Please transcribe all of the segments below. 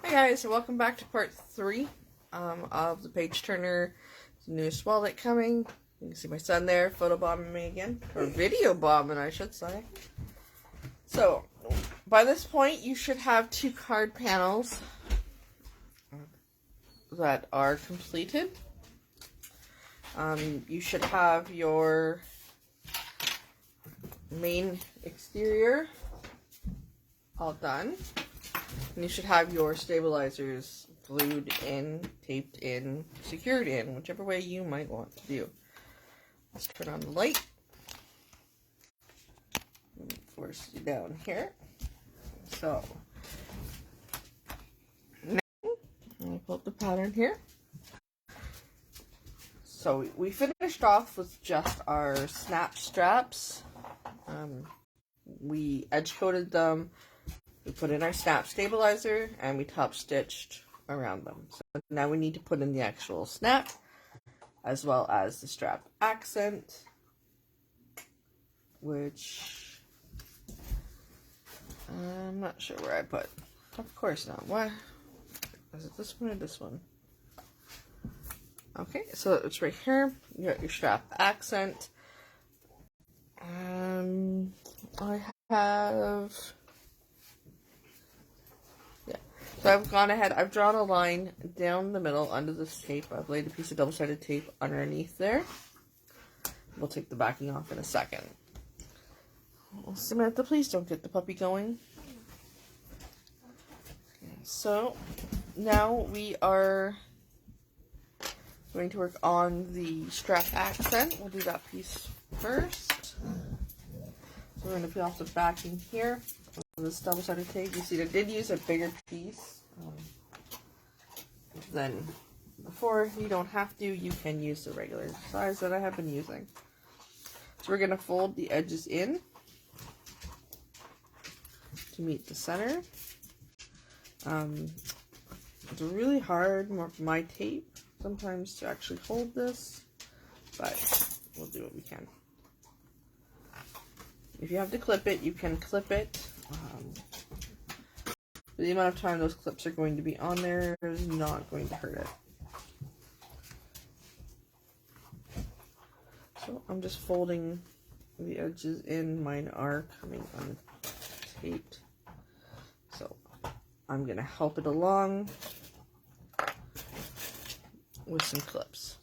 Hi guys, welcome back to part 3 of the page turner. It's the newest wallet coming. You can see my son there photobombing me again, or video bombing I should say. So, by this point you should have 2 card panels that are completed. You should have your main exterior all done. And you should have your stabilizers glued in, taped in, secured in, whichever way you might want to do. Let's turn on the light. Force you down here. So, now, I'm going to pull up the pattern here. So, we finished off with just our snap straps. We edge coated them. We put in our snap stabilizer and we top stitched around them. So now we need to put in the actual snap as well as the strap accent, which I'm not sure where I put. Of course not. Why? Is it this one or this one? Okay, so it's right here. You got your strap accent. I have... So I've gone ahead, I've drawn a line down the middle under this tape. I've laid a piece of double-sided tape underneath there. We'll take the backing off in a second. Samantha, please don't get the puppy going. So now we are going to work on the strap accent. We'll do that piece first. So we're going to peel off the backing here. This double-sided tape. You see, I did use a bigger piece than before. You don't have to. You can use the regular size that I have been using. So we're going to fold the edges in to meet the center. It's really hard with my tape sometimes to actually hold this, but we'll do what we can. If you have to clip it, you can clip it. The amount of time those clips are going to be on there is not going to hurt it. So I'm just folding the edges in. Mine are coming untaped. So I'm going to help it along with some clips.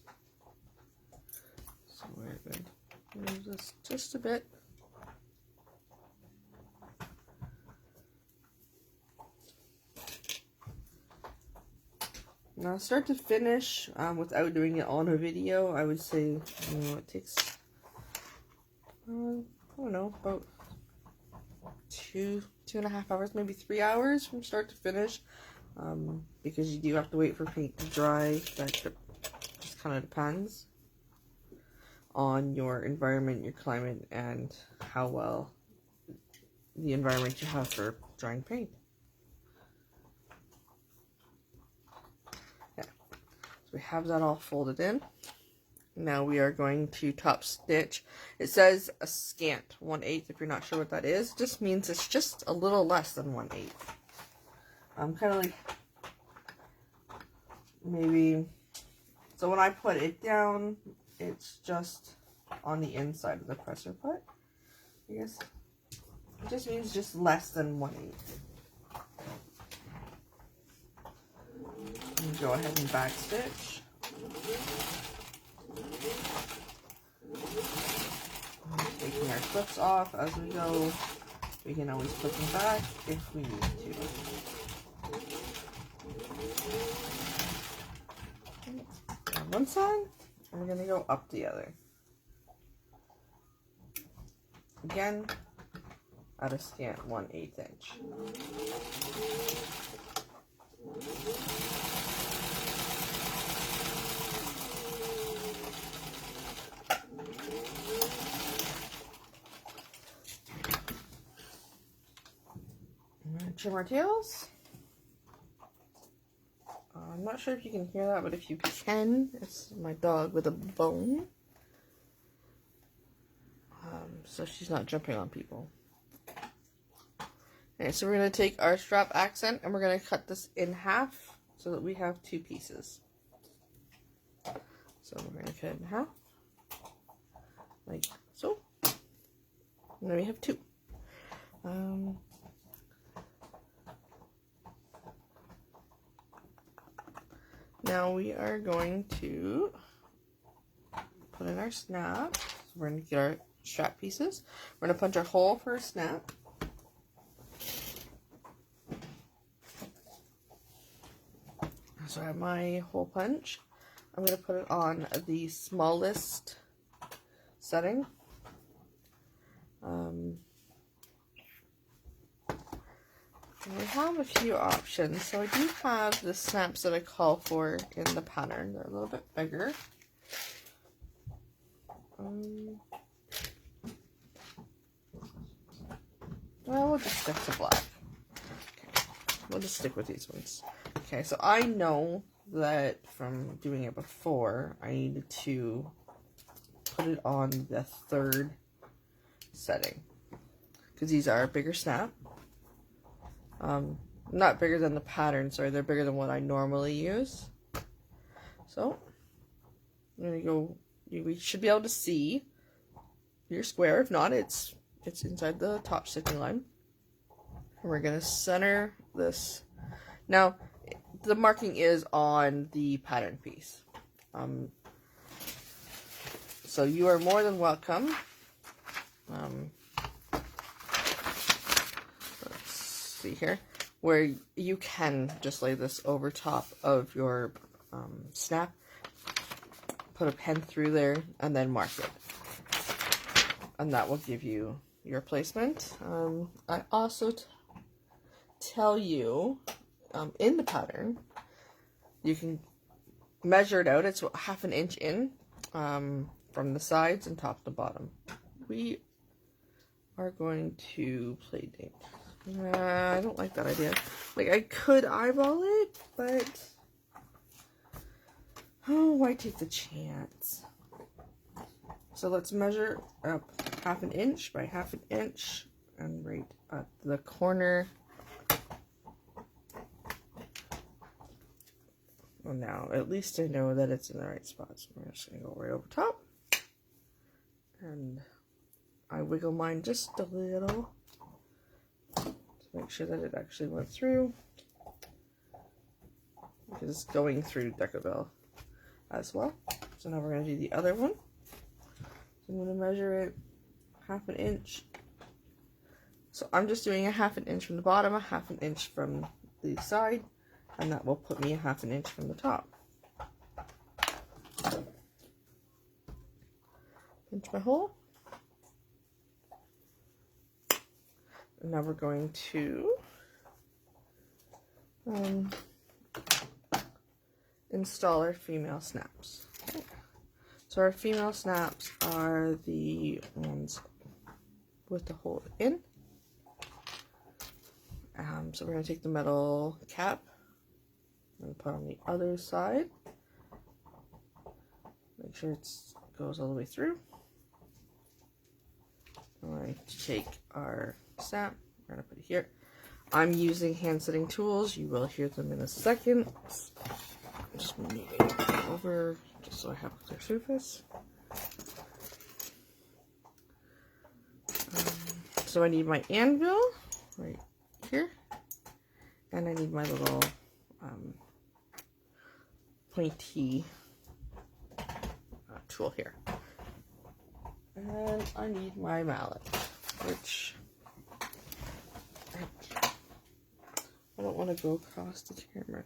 So we're going to move this just a bit. Now, start to finish, without doing it all in a video, I would say, it takes, I don't know, about 2.5 hours, maybe 3 hours from start to finish, because you do have to wait for paint to dry. That just kind of depends on your environment, your climate, and how well the environment you have for drying paint. We have that all folded in. Now we are going to top stitch. It says a scant 1/8. If you're not sure what that is, it just means it's just a little less than 1/8. Kind of like maybe. So when I put it down, it's just on the inside of the presser foot. I guess it just means just less than 1/8. Go ahead and back stitch. Taking our clips off as we go. We can always put them back if we need to. On one side, and we're going to go up the other. Again, at a scant 1/8 inch. Trim our tails. I'm not sure if you can hear that, but if you can, it's my dog with a bone. So she's not jumping on people. Okay, so we're going to take our strap accent and we're going to cut this in half so that we have 2 pieces. So we're going to cut it in half, like so, and then we have 2. Now we are going to put in our snap. So we're going to get our strap pieces. We're going to punch a hole for a snap. So I have my hole punch. I'm going to put it on the smallest setting. We have a few options. So I do have the snaps that I call for in the pattern. They're a little bit bigger. Well, we'll just stick to black. Okay. We'll just stick with these ones. Okay, so I know that from doing it before, I needed to put it on the 3rd setting. Because these are a bigger snap. Not bigger than the pattern, sorry, they're bigger than what I normally use. So, I'm going to go, we should be able to see your square. If not, it's inside the top stitching line. And we're going to center this. Now, the marking is on the pattern piece. So you are more than welcome. Let's see here. Where you can just lay this over top of your snap. Put a pen through there and then mark it. And that will give you your placement. I also tell you in the pattern, you can measure it out. It's about 1/2 inch in from the sides and top to bottom. We are going to play date. I don't like that idea. Like, I could eyeball it, but oh, why take the chance? So let's measure up 1/2 inch by 1/2 inch and right at the corner. Well, now at least I know that it's in the right spot. So I'm just going to go right over top. And I wiggle mine just a little to make sure that it actually went through. Because it's going through Decaville as well. So now we're going to do the other one. So I'm going to measure it 1/2 inch. So I'm just doing 1/2 inch from the bottom, 1/2 inch from the side, and that will put me 1/2 inch from the top. Pinch my hole. And now we're going to install our female snaps. Okay. So our female snaps are the ones with the hole in. So we're going to take the metal cap and put on the other side. Make sure it goes all the way through. We're going to take our snap. We're going to put it here. I'm using hand setting tools. You will hear them in a second. I'm just moving it over just so I have a clear surface. So I need my anvil right here. And I need my little pointy tool here. And I need my mallet, which I don't want to go across the camera.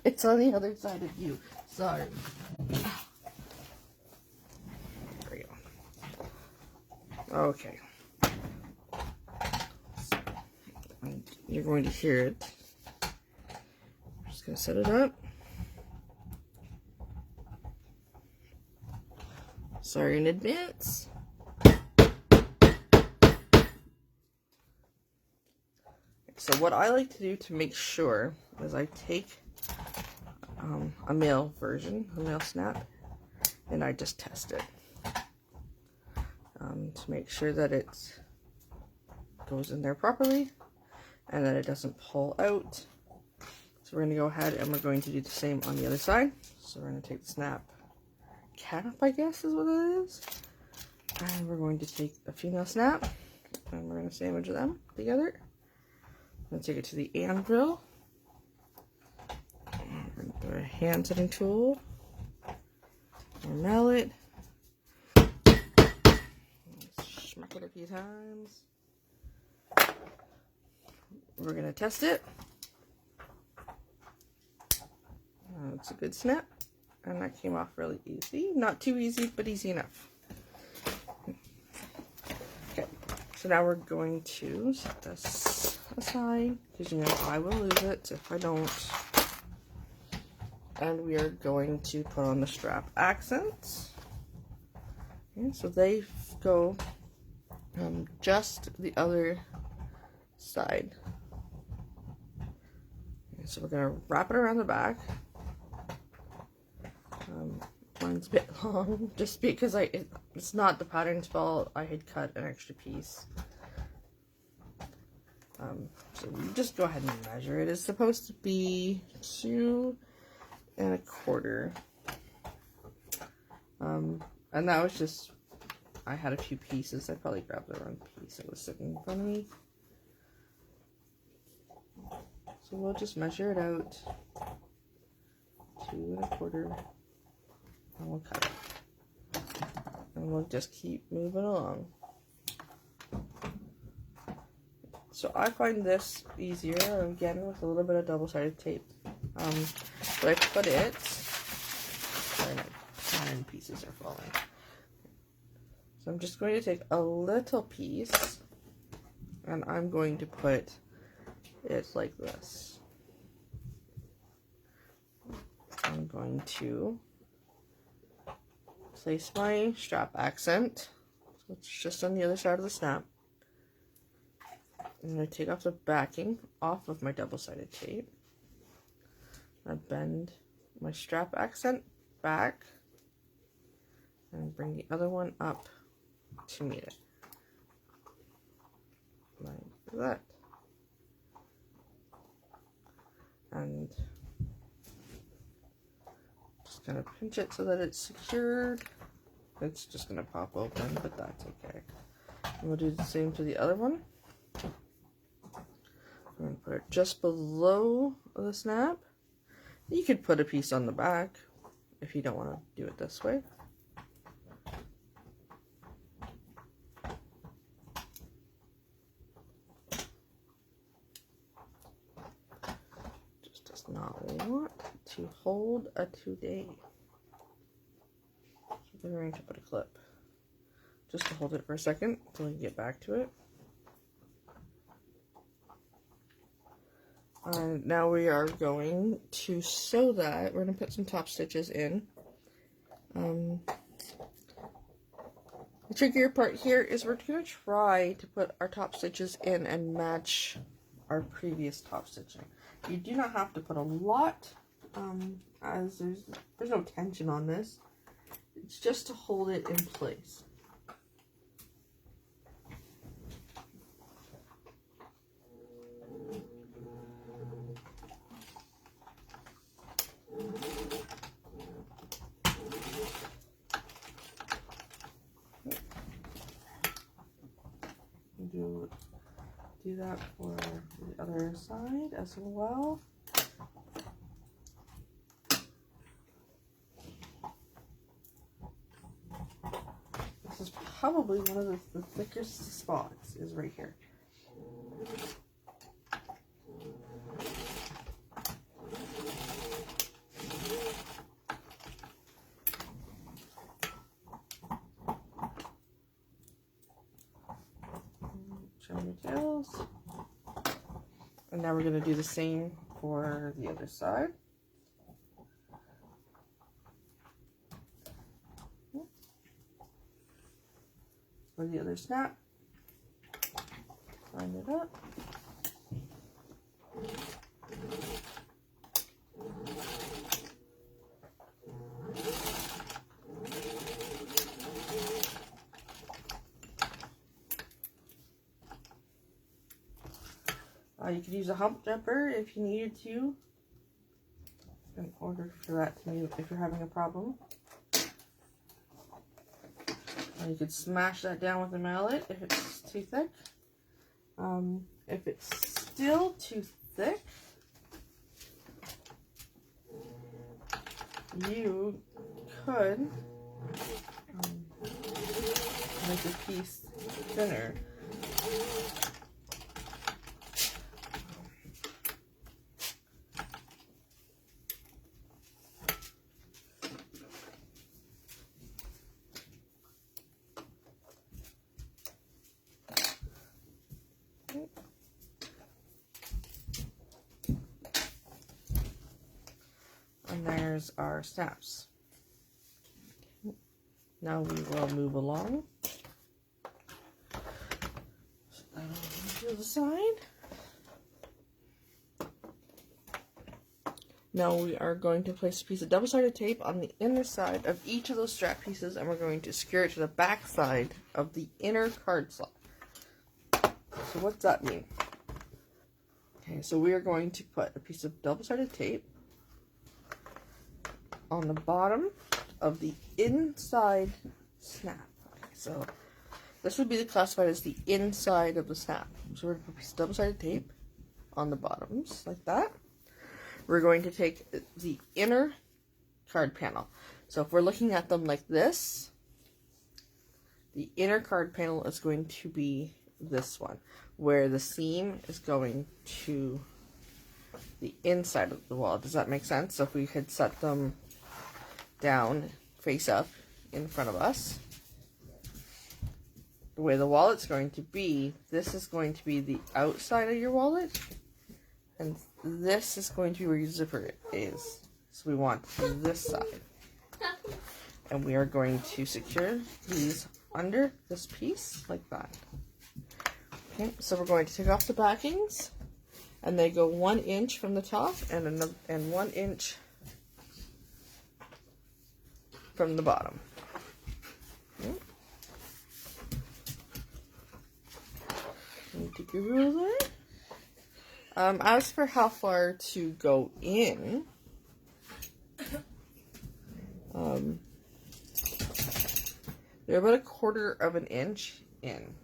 It's on the other side of you. Sorry. There we go. Okay. You're going to hear it. I'm just going to set it up. Sorry in advance. So what I like to do to make sure is I take a male version, a male snap, and I just test it to make sure that it's goes in there properly and that it doesn't pull out. So we're going to go ahead and we're going to do the same on the other side. So we're going to take the snap cap, I guess is what it is. And we're going to take a female snap and we're going to sandwich them together. I'm going to take it to the anvil. And we're going to do a hand setting tool. Or mallet. Smack it a few times. We're going to test it. It's a good snap. And that came off really easy. Not too easy, but easy enough. Okay, so now we're going to set this aside, because you know I will lose it if I don't. And we are going to put on the strap accents. Okay, so they go just the other side. Okay, so we're going to wrap it around the back. Mine's a bit long, just because it's not the pattern's fault. I had cut an extra piece. So we just go ahead and measure it. It's supposed to be 2 1/4. And that was just, I had a few pieces. I probably grabbed the wrong piece that was sitting in front of me. So we'll just measure it out. 2 1/4. And we'll cut it. And we'll just keep moving along. So I find this easier, again, with a little bit of double-sided tape. So I put it, sorry, my iron pieces are falling. So I'm just going to take a little piece, and I'm going to put it like this. I'm going to place my strap accent, so it's just on the other side of the snap. I'm going to take off the backing off of my double-sided tape. I bend my strap accent back and bring the other one up to meet it. Like that. And just gonna pinch it so that it's secured. It's just gonna pop open, but that's okay. And we'll do the same to the other one. I'm gonna put it just below the snap. You could put a piece on the back if you don't want to do it this way. Just does not want to hold a today. So I'm going to put a clip just to hold it for a second until we can get back to it. Now we are going to sew that. We're going to put some top stitches in. The trickier part here is we're going to try to put our top stitches in and match our previous top stitching. You do not have to put a lot, as there's no tension on this. It's just to hold it in place. Do that for the other side as well. This is probably one of the thickest spots, is right here. Trim your tails. And now we're going to do the same for the other side. For the other snap, line it up. You could use a hump jumper if you needed to, in order for that to move if you're having a problem. Or you could smash that down with a mallet if it's too thick. If it's still too thick, you could make the piece thinner. And there's our snaps. Now we will move along. Set that over to the side. Now we are going to place a piece of double-sided tape on the inner side of each of those strap pieces, and we're going to secure it to the back side of the inner card slot. So what's that mean? Okay, so we are going to put a piece of double-sided tape on the bottom of the inside snap. Okay, so this would be classified as the inside of the snap. So we're going to put a piece of double-sided tape on the bottoms like that. We're going to take the inner card panel. So if we're looking at them like this, the inner card panel is going to be this one, where the seam is going to the inside of the wall. Does that make sense? So if we could set them down, face up, in front of us, the way the wallet's going to be, this is going to be the outside of your wallet, and this is going to be where your zipper is. So we want this side. And we are going to secure these under this piece like that. Okay, so we're going to take off the backings, and they go 1 inch from the top and 1 inch from the bottom. Okay. Take your ruler. As for how far to go in, they're about 1/4 of an inch in.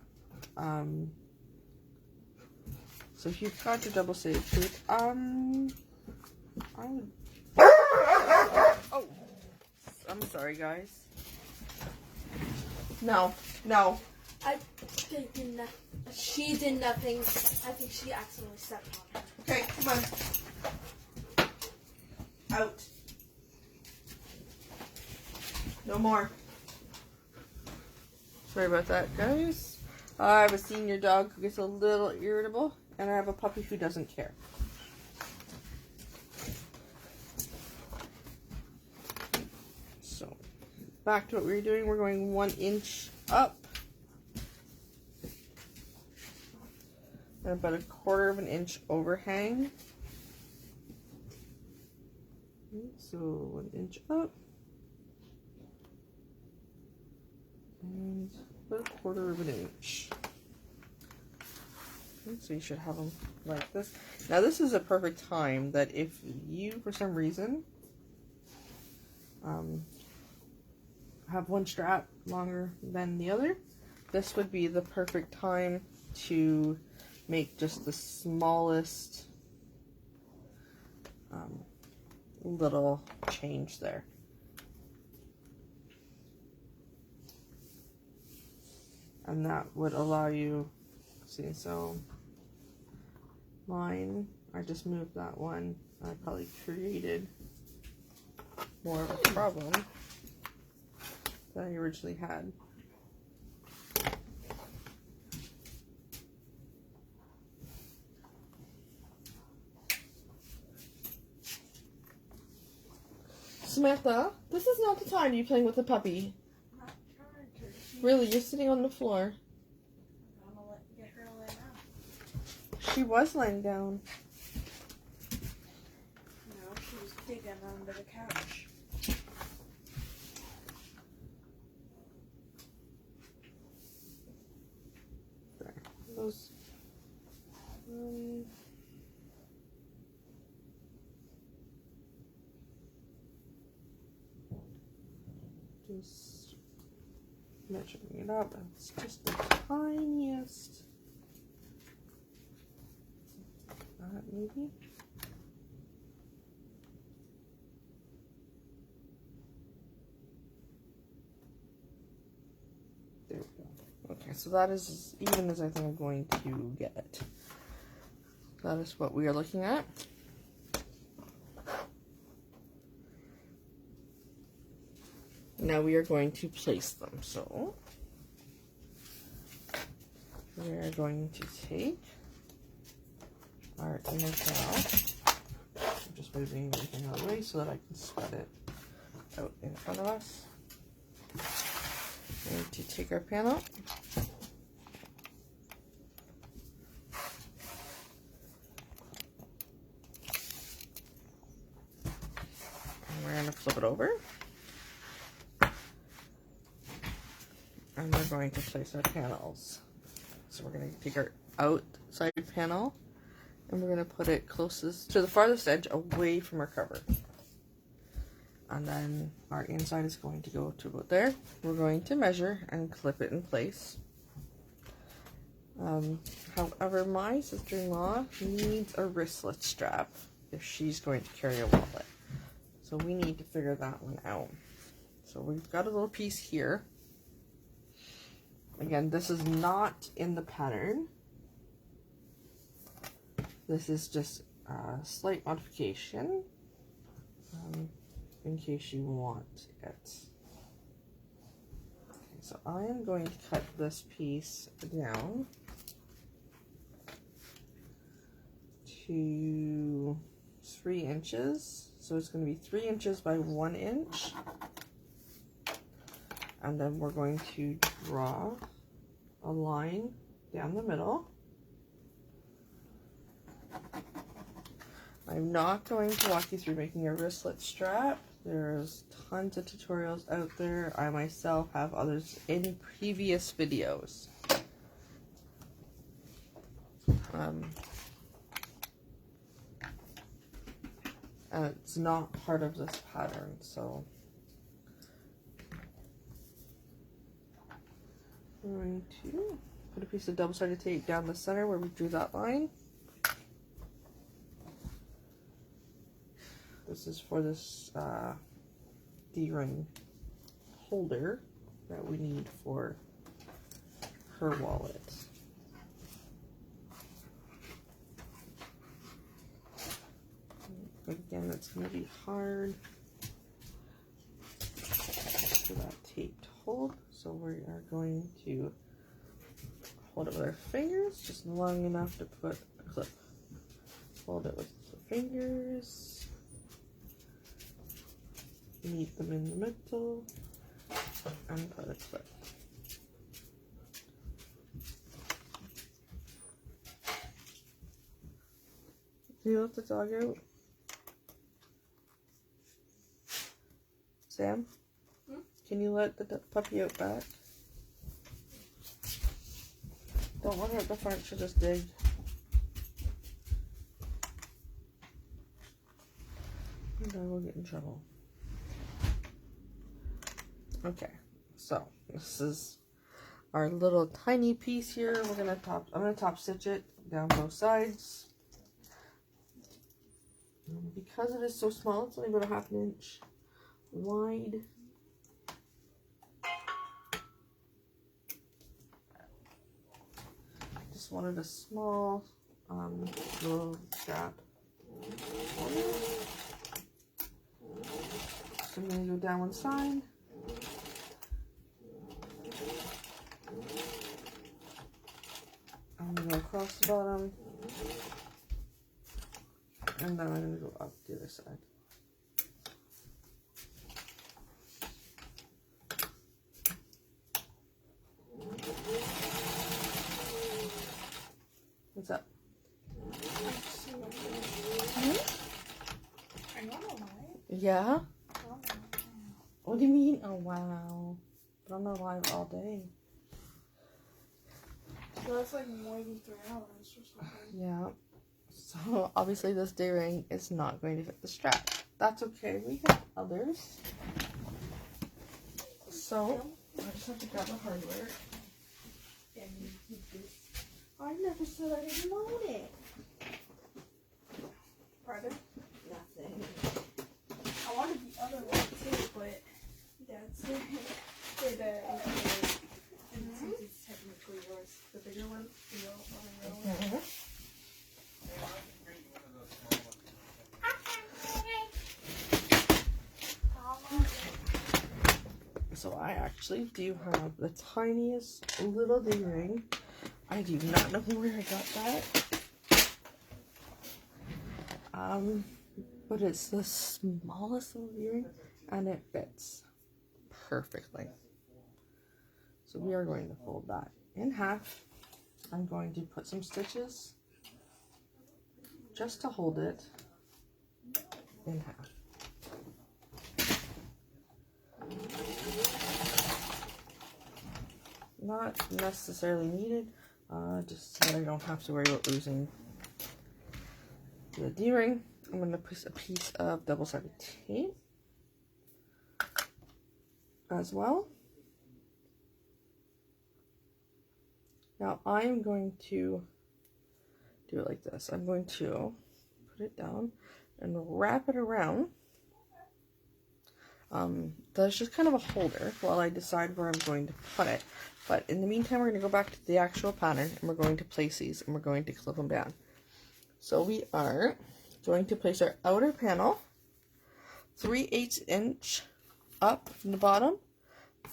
So if you've got your double-sided tape, I would. Oh, I'm sorry, guys. No. She did nothing. I think she accidentally stepped on her. Okay, come on. Out. No more. Sorry about that, guys. I have a senior dog who gets a little irritable, and I have a puppy who doesn't care. So, back to what we were doing. We're going 1 inch up. And about 1/4 of an inch overhang. So 1 inch up. And about 1/4 of an inch. Okay, so you should have them like this. Now this is a perfect time that if you, for some reason, have one strap longer than the other, this would be the perfect time to make just the smallest little change there. And that would allow you, see, so mine, I just moved that one. I probably created more of a problem than I originally had. Samantha, this is not the time to be playing with the puppy. I'm not trying to. Really, you're sitting on the floor. I'm gonna get her to lay down. She was laying down. No, she was digging under the couch. There. Those. just measuring it up. It's just the tiniest. Maybe. There we go. Okay, so that is as even as I think I'm going to get. That is what we are looking at. Now we are going to place them. So we are going to take our inner panel. I'm just moving everything out of the way so that I can spread it out in front of us. We need to take our panel. And we're going to flip it over. And we're going to place our panels. So we're going to take our outside panel and we're going to put it closest to the farthest edge away from our cover. And then our inside is going to go to about there. We're going to measure and clip it in place. However, my sister-in-law needs a wristlet strap if she's going to carry a wallet. So we need to figure that one out. So we've got a little piece here. Again, this is not in the pattern. This is just a slight modification in case you want it. Okay, so I am going to cut this piece down to 3 inches. So it's going to be 3 inches by 1 inch. And then we're going to draw a line down the middle. I'm not going to walk you through making a wristlet strap. There's tons of tutorials out there. I myself have others in previous videos. And it's not part of this pattern, so I'm going to put a piece of double-sided tape down the center where we drew that line. This is for this D-ring holder that we need for her wallet. But again, that's going to be hard for that tape to hold. So we are going to hold it with our fingers, just long enough to put a clip. Hold it with the fingers. Meet them in the middle and put a clip. Can you let the dog out? Sam? Can you let the puppy out back? Don't let her at the front, she'll just dig. And I will get in trouble. Okay, so this is our little tiny piece here. I'm gonna top stitch it down both sides. Because it is so small, it's only about a ½ inch wide. Just wanted a small little strap. So I'm gonna go down one side. I'm gonna go across the bottom, and then I'm gonna go up the other side. What's up? Are you on a live? Yeah? Oh, What do you mean? Oh wow. But I'm not live all day. so that's like more than 3 hours or something. Yeah. So obviously this day ring is not going to fit the strap. That's okay. We have others. So, I just have to grab the hardware. And you keep this. I never said I didn't want it. Pardon? Nothing. I wanted the other one too, but that's it. For the and since it's technically yours, the bigger one, the yellow one. So I actually do have the tiniest little D-ring. I do not know where I got that. But it's the smallest little D-ring and it fits perfectly. So we are going to fold that in half. I'm going to put some stitches just to hold it in half. Not necessarily needed, just so that I don't have to worry about losing the D-ring. I'm going to put a piece of double-sided tape as well. Now I'm going to do it like this. I'm going to put it down and wrap it around. That's just kind of a holder while I decide where I'm going to put it. But in the meantime, we're going to go back to the actual pattern and we're going to place these and we're going to clip them down. So we are going to place our outer panel 3/8 inch up from the bottom,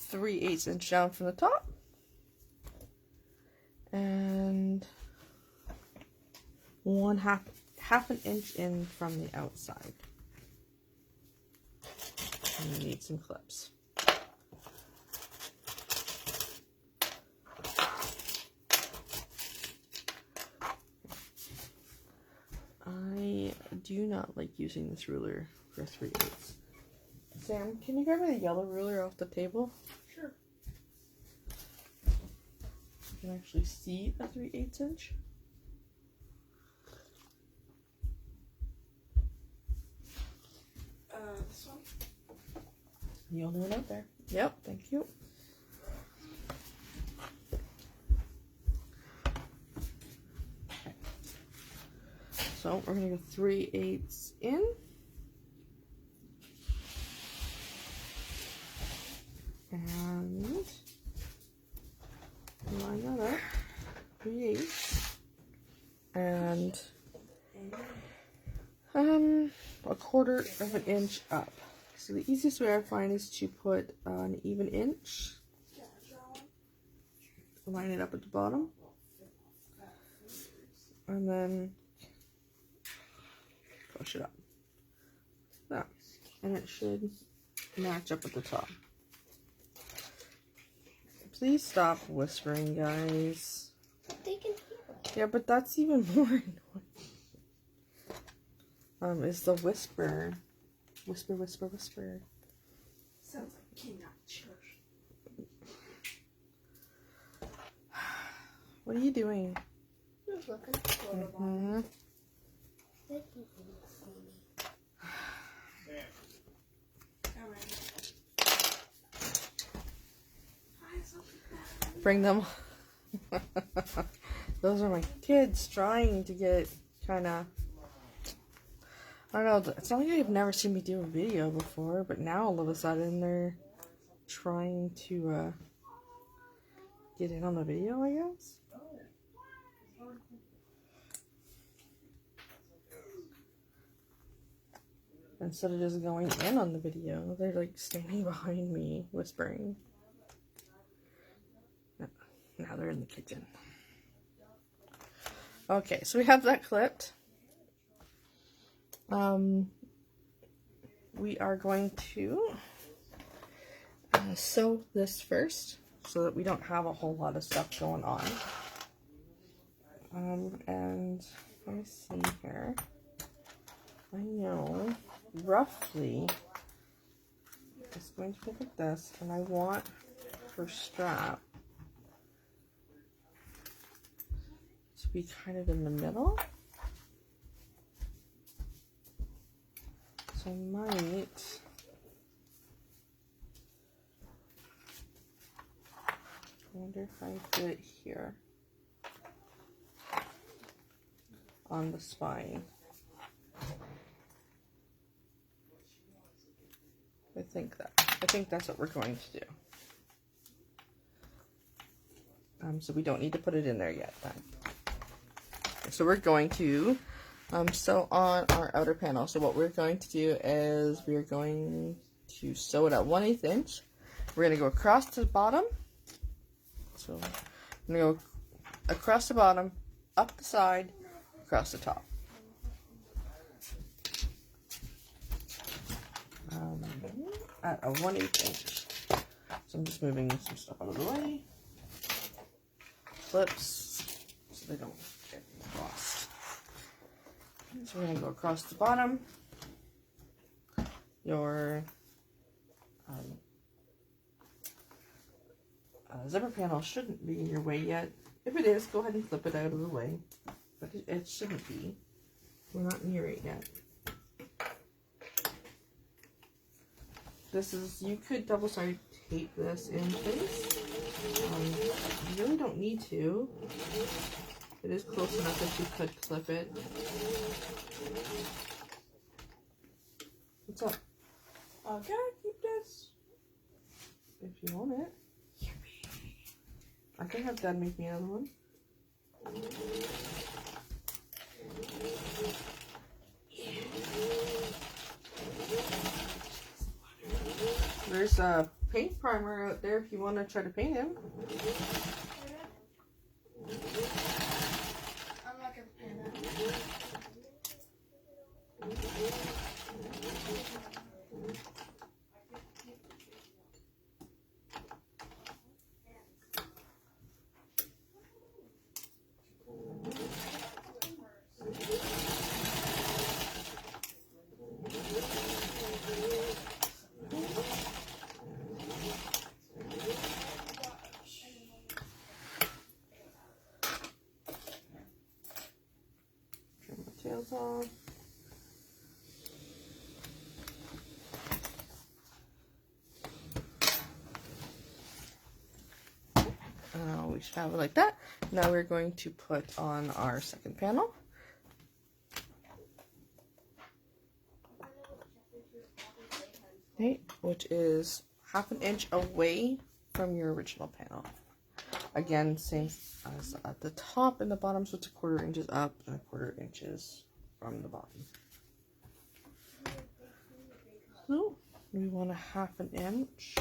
3/8 inch down from the top, and half an inch in from the outside. And you need some clips. I do not like using this ruler for 3/8. Sam, can you grab me the yellow ruler off the table? Sure. You can actually see a 3/8 inch. This one? The only one out there. Yep, thank you. Okay. So we're going to go 3/8 in. And line that up. 3/8. And a 1/4 of an inch up. So the easiest way I find is to put an even inch, line it up at the bottom, and then push it up. That, and it should match up at the top. Please stop whispering, guys. They can hear. Yeah, but that's even more annoying. Is the whisper. Whisper, whisper, whisper. Sounds like kidnap church. What are you doing? Just looking for the Mm-hmm. Bring them. Those are my kids trying to get kind of, I don't know, it's not like they've never seen me do a video before, but now all of a sudden they're trying to get in on the video, I guess. Instead of just going in on the video, they're like standing behind me whispering. Now they're in the kitchen. Okay, so we have that clipped. We are going to sew this first so that we don't have a whole lot of stuff going on. And let me see here. I know roughly it's going to look like this, and I want her strap to be kind of in the middle. So I might wonder if I put it here on the spine. I think that's what we're going to do. So we don't need to put it in there yet then. So we're going to sew on our outer panel. So what we're going to do is we're going to sew it at 1/8 inch. We're going to go across to the bottom. So I'm going to go across the bottom, up the side, across the top. At a 1/8 inch. So I'm just moving some stuff out of the way. Clips so they don't get lost. So we're going to go across the bottom. Your zipper panel shouldn't be in your way yet. If it is, go ahead and flip it out of the way. But it shouldn't be. We're not near it yet. This is, you could double-sided tape this in place. You really don't need to. It is close enough that you could clip it. What's up? Can I keep this? If you want it. I can have Dad make me another one. There's a paint primer out there if you want to try to paint him. I'm not gonna paint that. Trim the tails off. We should have it like that. Now we're going to put on our second panel. Okay, which is 1/2 inch away from your original panel. Again, same as at the top and the bottom, so it's 1/4 inches up and 1/4 inches from the bottom. So we want 1/2 inch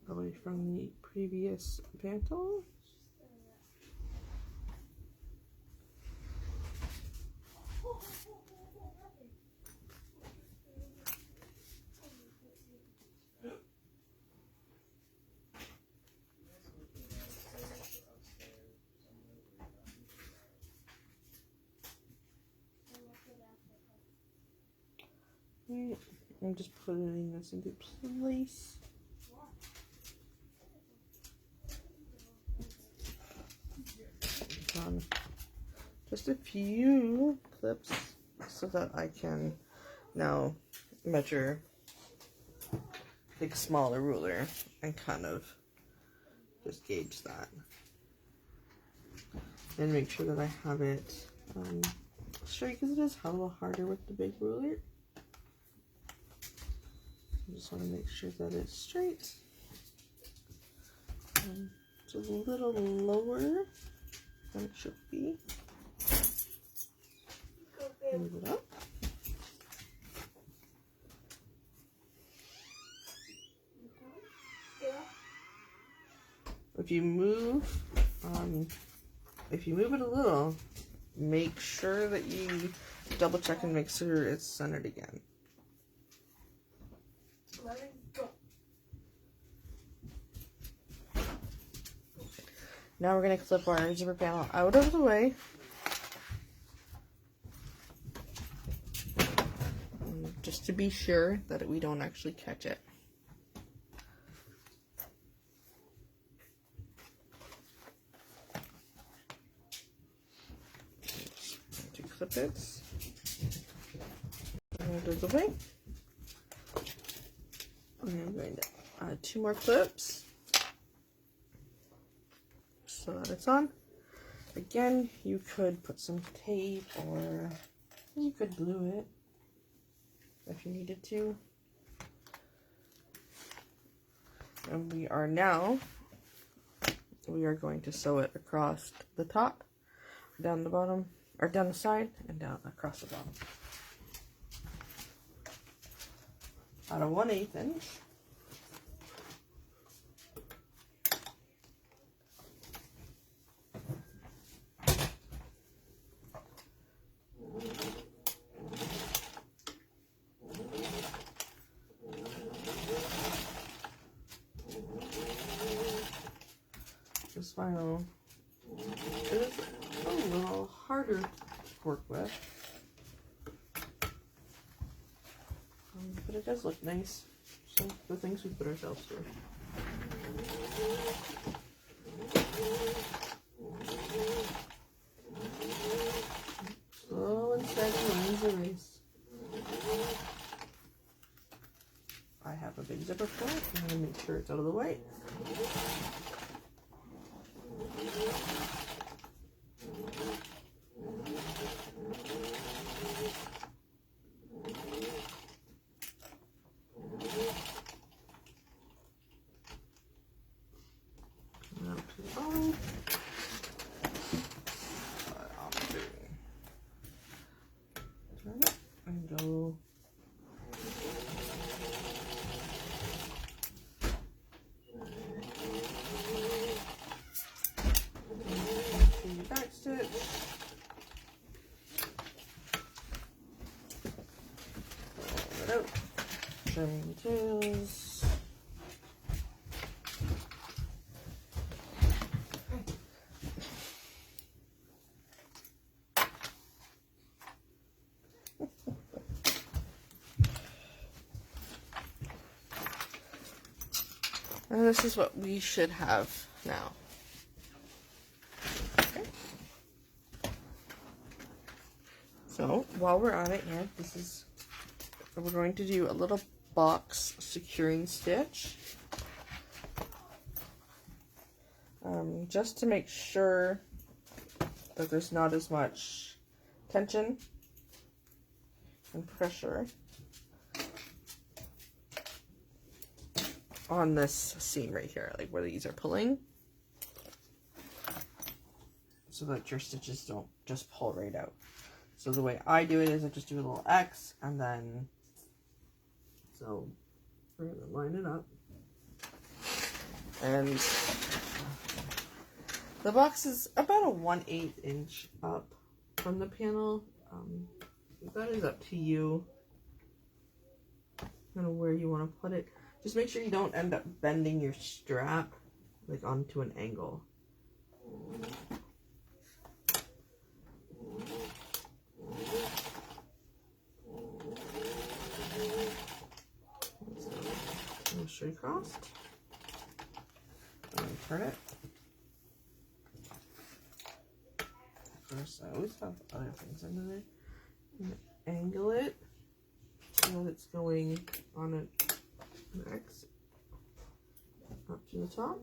away from the previous panel. Right, I'm just putting this into place. Just a few clips so that I can now measure, take a smaller ruler and kind of just gauge that. And make sure that I have it straight, because it is a little harder with the big ruler. I just want to make sure that it's straight. Just a little lower than it should be. Move it up. If you move it a little, make sure that you double check and make sure it's centered again. Let it go. Now we're going to clip our zipper panel out of the way. Just to be sure that we don't actually catch it. To clip it out of the way. And I'm going to 2 more clips so that it's on. Again, you could put some tape or you could glue it if you needed to. And we are going to sew it across the top, down the bottom, or down the side, and down across the bottom. Out of 1/8 inch. This vinyl is a little harder to work with, but it does look nice. So the things we put ourselves through. Slow and steady wins the race. I have a big zipper for it. I'm going to make sure it's out of the way. And go back stitch. Pull it out. Trim tails. And this is what we should have now. Okay. So while we're on it here, we're going to do a little box securing stitch. Just to make sure that there's not as much tension and pressure on this seam right here, like where these are pulling, so that your stitches don't just pull right out. So the way I do it is I just do a little X, and then, so we're gonna line it up. And the box is about a 1/8 inch up from the panel. That is up to you, kind of where you want to put it. Just make sure you don't end up bending your strap like onto an angle. So, straight across. And turn it. Of course, I always have other things under there. And angle it so that it's going on an X up to the top.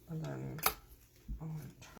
And then